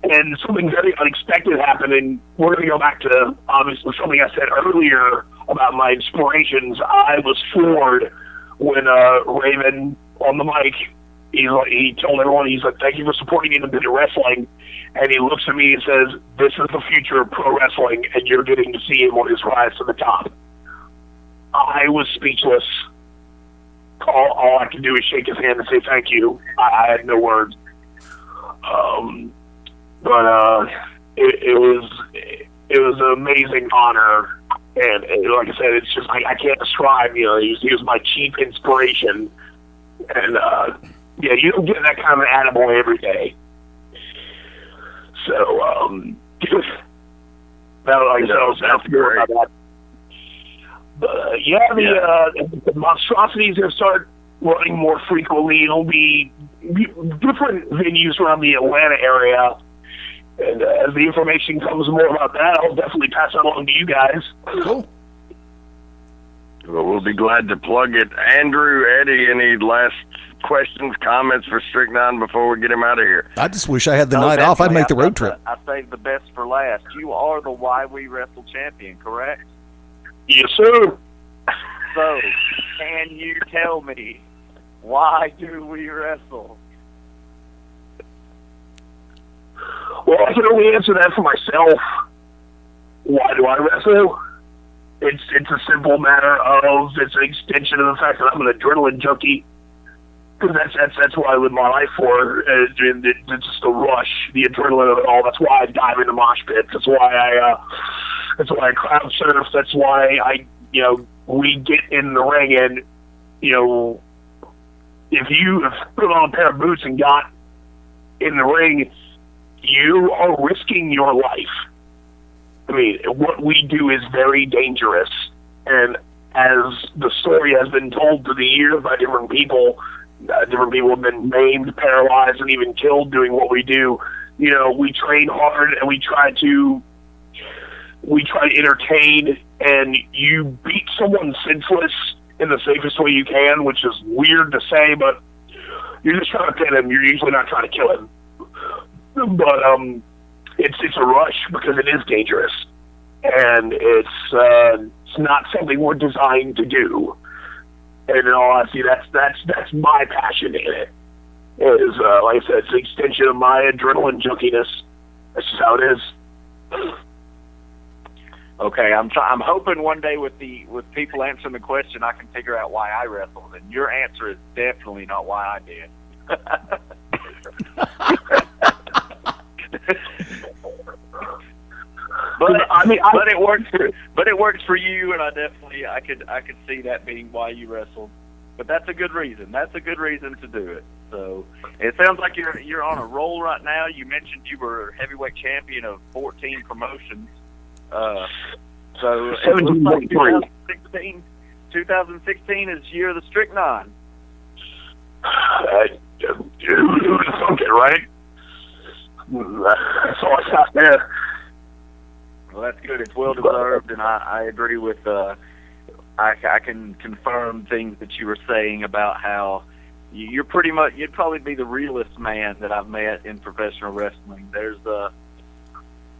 And something very unexpected happened, and we're going to go back to, obviously, something I said earlier about my inspirations. I was floored when Raven, on the mic, he told everyone, he's like, thank you for supporting independent wrestling. And he looks at me and says, this is the future of pro wrestling, and you're getting to see him on his rise to the top. I was speechless. All I could do is shake his hand and say thank you. I had no words. But it was an amazing honor, and like I said, it's just I can't describe. He was my chief inspiration, and you don't get that kind of attaboy every day. So that like I said, I was happy about that. But the monstrosities are start running more frequently. It'll be different venues around the Atlanta area. And as the information comes more about that, I'll definitely pass it along to you guys. Cool. Well, we'll be glad to plug it. Andrew, Eddie, any last questions, comments for Strychnine before we get him out of here? I just wish I had the night off. I'd make the road trip. I saved the best for last. You are the Why We Wrestle champion, correct? Yes, sir. So, can you tell me, why do we wrestle? Well, I can only answer that for myself. Why do I wrestle? It's a simple matter of, it's an extension of the fact that I'm an adrenaline junkie. Because that's what I live my life for. It's just the rush, the adrenaline of it all. That's why I dive into mosh pits. That's why I crowd surf. That's why we get in the ring, and if you have put on a pair of boots and got in the ring, you are risking your life. I mean, what we do is very dangerous. And as the story has been told through the years by different people have been maimed, paralyzed, and even killed doing what we do. We train hard, and we try to entertain, and you beat someone senseless in the safest way you can, which is weird to say, but you're just trying to pin him. You're usually not trying to kill him. But it's a rush because it is dangerous, and it's not something we're designed to do. And in all honesty, that's my passion in it. Is like I said, it's an extension of my adrenaline junkiness. That's just how it is. Okay, I'm hoping one day with people answering the question, I can figure out why I wrestled, and your answer is definitely not why I did. But it works for you, and I could see that being why you wrestled. But that's a good reason. That's a good reason to do it. So it sounds like you're on a roll right now. You mentioned you were heavyweight champion of 14 promotions. So it looks like 2016 is year of the Strychnine. Who would have thunk it, right? So I sat there, Well, that's good. It's well deserved, and I agree with. I can confirm things that you were saying about how you'd probably be the realest man that I've met in professional wrestling. There's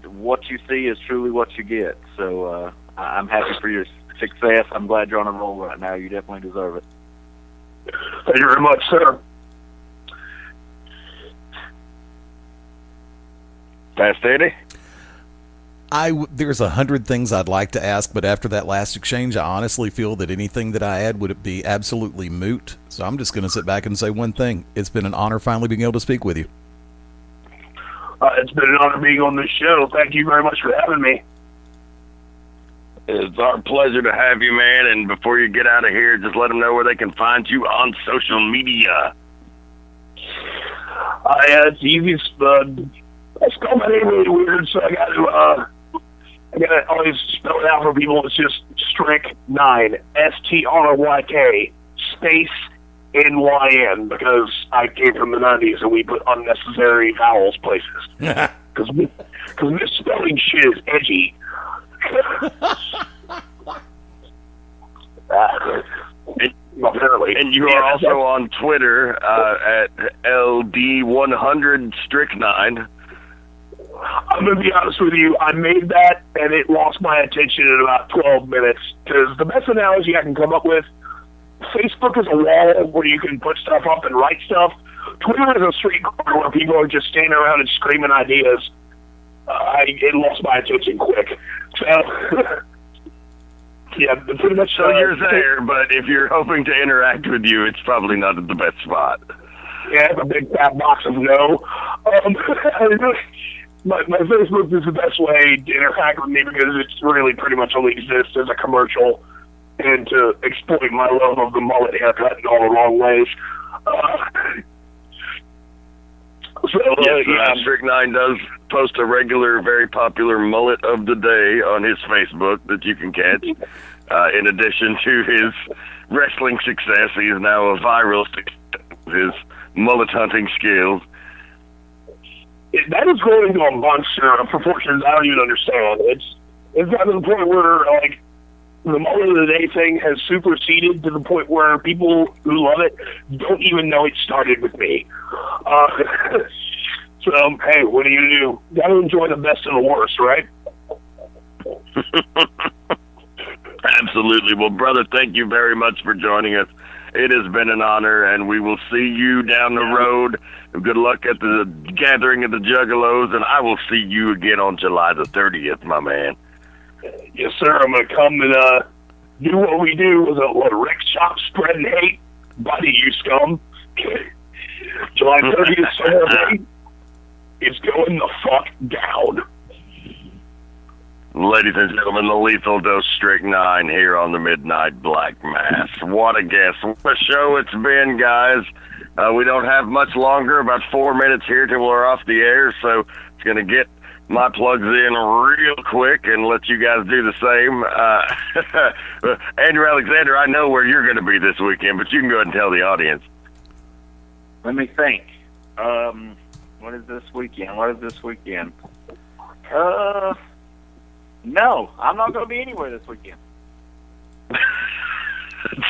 what you see is truly what you get. So I'm happy for your success. I'm glad you're on a roll right now. You definitely deserve it. Thank you very much, sir. Fast Eddie? There's 100 things I'd like to ask, but after that last exchange, I honestly feel that anything that I add would be absolutely moot. So I'm just going to sit back and say one thing. It's been an honor finally being able to speak with you. It's been an honor being on this show. Thank you very much for having me. It's our pleasure to have you, man. And before you get out of here, just let them know where they can find you on social media. It's easy. I spell my name really weird, so I got to always spell it out for people. It's just Stryk9, STRYK space NYN, because I came from the 90s and we put unnecessary vowels places. Because misspelling shit is edgy. Apparently. And you are also on Twitter at LD100Stryk9. I'm going to be honest with you. I made that, and it lost my attention in about 12 minutes. Because the best analogy I can come up with, Facebook is a wall where you can put stuff up and write stuff. Twitter is a street corner where people are just standing around and screaming ideas. It lost my attention quick. So, yeah, pretty much. So you're there, but if you're hoping to interact with you, it's probably not at the best spot. Yeah, it's a big fat box of no. My Facebook is the best way to interact with me because it's really pretty much only exists as a commercial and to exploit my love of the mullet haircut in all the wrong ways. Stryk9 does post a regular, very popular mullet of the day on his Facebook that you can catch. In addition to his wrestling success, he is now a viral success with his mullet hunting skills. That is growing to a monster of proportions I don't even understand. It's gotten to the point where, like, the mullet of the day thing has superseded to the point where people who love it don't even know it started with me. So, hey, what do you do? Got to enjoy the best and the worst, right? Absolutely. Well, brother, thank you very much for joining us. It has been an honor, and we will see you down the road. Good luck at the gathering of the Juggalos, and I will see you again on July the 30th, my man. Yes, sir. I'm going to come and do what we do with a wreck shop spreading hate. Buddy, you scum. July 30th, Saturday. It's going the fuck down. Ladies and gentlemen, the Lethal Dose Stryk9 here on the Midnight Black Mass. What a guest. What a show it's been, guys. We don't have much longer, about 4 minutes here till we're off the air, so it's going to get my plugs in real quick and let you guys do the same. Andrew Alexander, I know where you're going to be this weekend, but you can go ahead and tell the audience. Let me think. What is this weekend? No, I'm not going to be anywhere this weekend.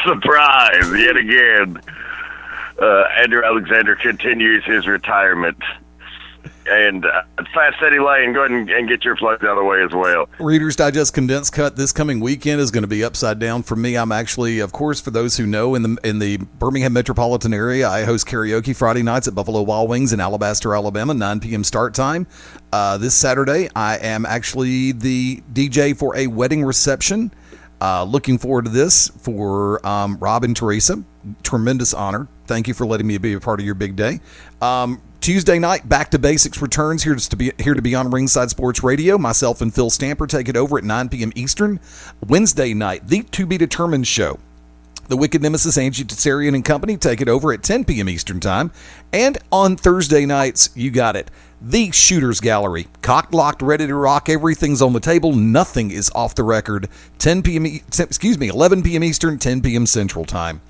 Surprise, yet again. Andrew Alexander continues his retirement. And Fast Eddie Lane, go ahead and get your plugs out of the way as well. Reader's Digest Condensed Cut this coming weekend is going to be upside down for me. I'm actually, of course, for those who know, in the Birmingham metropolitan area, I host karaoke Friday nights at Buffalo Wild Wings in Alabaster, Alabama, 9 p.m. start time. This Saturday, I am actually the DJ for a wedding reception. Looking forward to this for Rob and Teresa. Tremendous honor. Thank you for letting me be a part of your big day. Tuesday night, Back to Basics returns here to be on Ringside Sports Radio. Myself and Phil Stamper take it over at 9 p.m. Eastern. Wednesday night, The To Be Determined Show. The Wicked Nemesis, Angie Tsarian and Company take it over at 10 p.m. Eastern Time. And on Thursday nights, you got it, The Shooters Gallery. Cocked, locked, ready to rock. Everything's on the table. Nothing is off the record. 11 p.m. Eastern, 10 p.m. Central Time.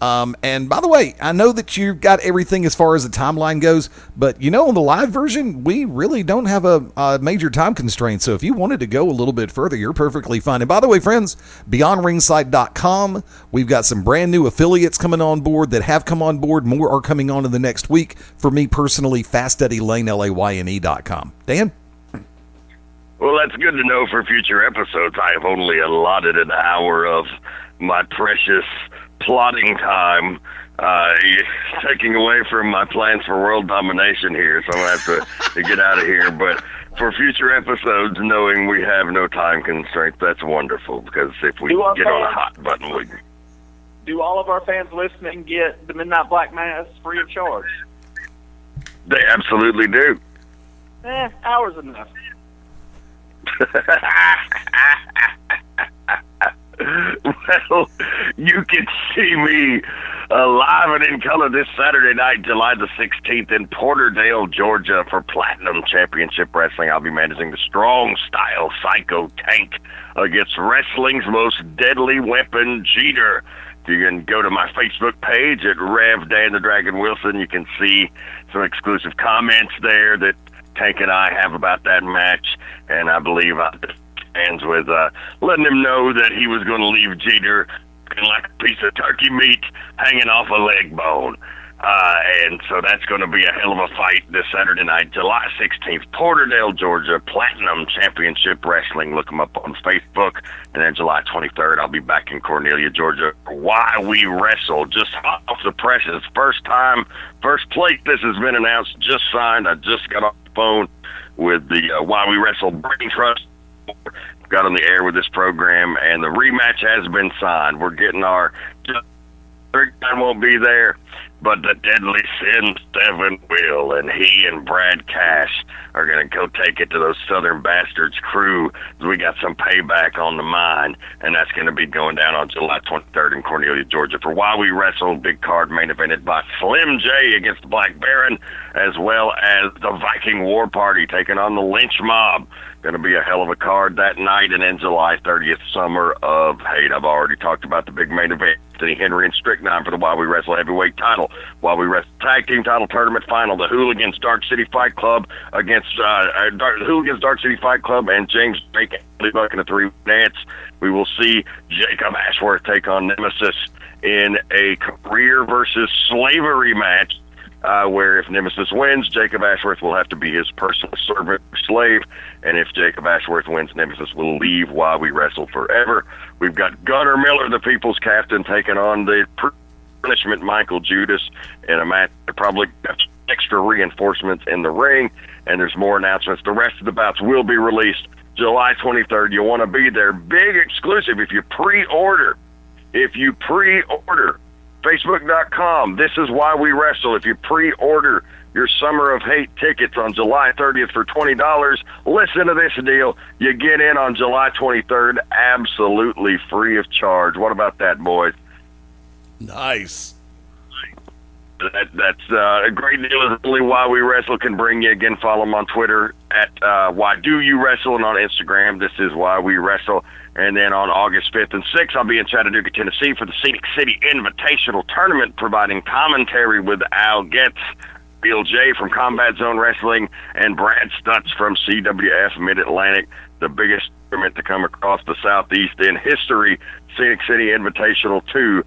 And by the way, I know that you've got everything as far as the timeline goes, but on the live version, we really don't have a major time constraint. So if you wanted to go a little bit further, you're perfectly fine. And by the way, friends, beyondringside.com, we've got some brand new affiliates coming on board that have come on board. More are coming on in the next week. For me personally, FastEddieLane.com. Dan? Well, that's good to know for future episodes. I have only allotted an hour of my precious plotting time, taking away from my plans for world domination here, so I'm going to have to get out of here. But for future episodes, knowing we have no time constraints, that's wonderful, because if we get on a hot button, we... Do all of our fans listening get the Midnight Black Mass free of charge? They absolutely do. Hours enough. Well, you can see me live and in color this Saturday night, July the 16th in Porterdale, Georgia for Platinum Championship Wrestling. I'll be managing the Strong Style Psycho Tank against wrestling's most deadly weapon, Jeter. You can go to my Facebook page at Rev Dan the Dragon Wilson. You can see some exclusive comments there that Tank and I have about that match, and I believe fans with letting him know that he was going to leave Jeter like a piece of turkey meat hanging off a leg bone. And so that's going to be a hell of a fight this Saturday night, July 16th, Porterdale, Georgia, Platinum Championship Wrestling. Look them up on Facebook. And then July 23rd, I'll be back in Cornelia, Georgia. Why We Wrestle, just hot off the presses. First time, first plate. This has been announced, just signed. I just got off the phone with the Why We Wrestle Brain Trust. Got on the air with this program, and the rematch has been signed. We're getting our third time won't be there, but the Deadly Sin 7 will, and he and Brad Cash are going to go take it to those Southern Bastards crew. We got some payback on the mind, and that's going to be going down on July 23rd in Cornelia, Georgia. For Why We Wrestle, big card main evented by Slim J against the Black Baron, as well as the Viking War Party taking on the Lynch Mob. Going to be a hell of a card that night. And then July 30th, Summer of Hate. I've already talked about the big main event, Anthony Henry and Strychnine for the Why We Wrestle heavyweight title. While We Wrestle tag team title tournament final, the Hooligans Dark City Fight Club against Hooligans Dark City Fight Club and James Drake and Buck in a 3 dance. We will see Jacob Ashworth take on Nemesis in a career versus slavery match. Where if Nemesis wins, Jacob Ashworth will have to be his personal servant or slave, and if Jacob Ashworth wins, Nemesis will leave Why We Wrestle forever. We've got Gunnar Miller, the People's Captain, taking on the punishment Michael Judas in a match that probably got extra reinforcements in the ring, and there's more announcements. The rest of the bouts will be released July 23rd. You want to be there. Big exclusive if you pre-order. Facebook.com. This is Why We Wrestle. If you pre-order your Summer of Hate tickets on July 30th for $20, listen to this deal. You get in on July 23rd absolutely free of charge. What about that, boys? Nice. That's a great deal. Is only Why We Wrestle can bring you. Again, follow them on Twitter at Why Do You Wrestle, and on Instagram, this is Why We Wrestle. And then on August 5th and 6th, I'll be in Chattanooga, Tennessee for the Scenic City Invitational Tournament, providing commentary with Al Getz, Bill J. from Combat Zone Wrestling, and Brad Stutz from CWF Mid-Atlantic, the biggest tournament to come across the Southeast in history. Scenic City Invitational 2,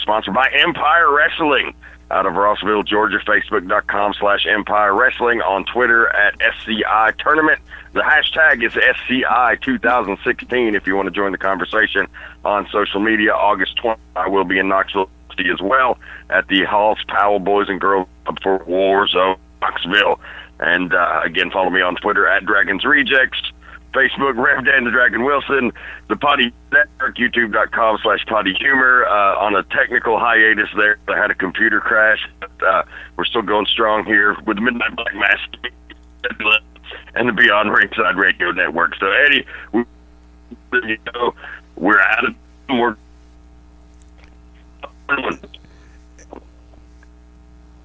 sponsored by Empire Wrestling out of Rossville, Georgia. Facebook.com/Empire Wrestling. On Twitter at SCI Tournament. The hashtag is SCI 2016 if you want to join the conversation on social media. August 20th, I will be in Knoxville as well at the Halls Powell Boys and Girls Club for Warzone Knoxville. And again, follow me on Twitter at Dragons Rejects. Facebook, Rev Dan the Dragon Wilson, the Potty Network, YouTube.com/Potty Humor. On a technical hiatus there, I had a computer crash. But, we're still going strong here with the Midnight Black Mass and the Beyond Ringside Radio Network. So, Eddie, we're out of more.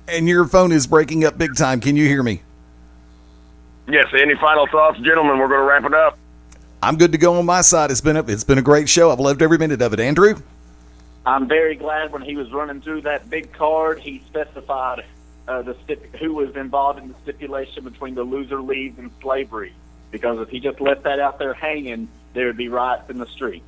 And your phone is breaking up big time. Can you hear me? Yes, any final thoughts, gentlemen? We're going to wrap it up. I'm good to go on my side. It's been a great show. I've loved every minute of it. Andrew? I'm very glad when he was running through that big card, he specified who was involved in the stipulation between the loser leaves and slavery. Because if he just left that out there hanging, there would be riots in the street.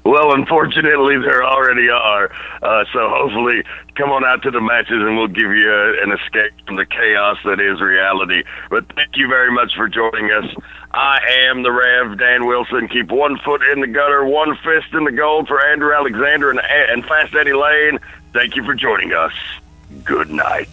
Well, unfortunately, there already are. So hopefully, come on out to the matches and we'll give you an escape from the chaos that is reality. But thank you very much for joining us. I am the Rev, Dan Wilson. Keep one foot in the gutter, one fist in the gold for Andrew Alexander and Fast Eddie Lane. Thank you for joining us. Good night.